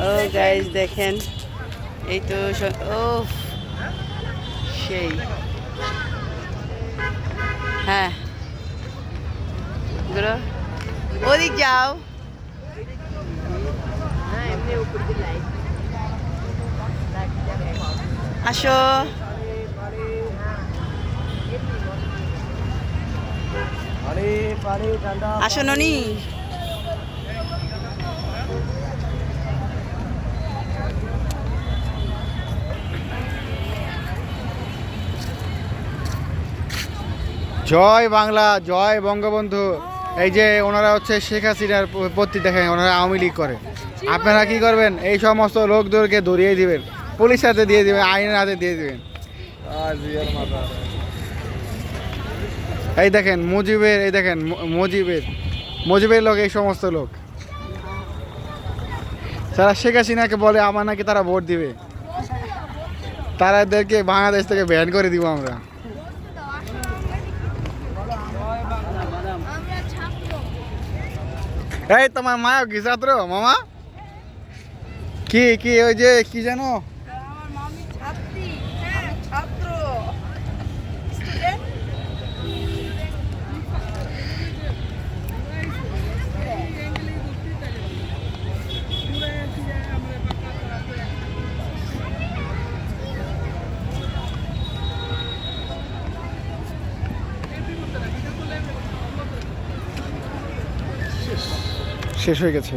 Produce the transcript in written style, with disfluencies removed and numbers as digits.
ও guys দেখেন, এই তো ও সেই হ্যাঁ গুলো ওদিক যাও। আসো আসো ননি। জয় বাংলা, জয় বঙ্গবন্ধু। এই যে ওনারা হচ্ছে শেখ হাসিনার প্রতি দেখেন, ওনারা আওয়ামী লীগ করে। আপনারা কি করবেন? এই সমস্ত লোকদেরকে ধরিয়ে দিবেন, পুলিশ হাতে দিয়ে দিবেন, আইনের হাতে দিয়ে দিবেন। এই দেখেন মুজিবের, এই দেখেন মুজিবের লোক, এই সমস্ত লোক যারা শেখ হাসিনাকে বলে আমার নাকি তারা ভোট দিবে, তাদেরকে বাংলাদেশ থেকে ব্যান করে দিব আমরা। এই তোমার মায়া কি ছাত্র মামা? কি কি ওই যে কি জানো, শেষ হয়ে গেছে।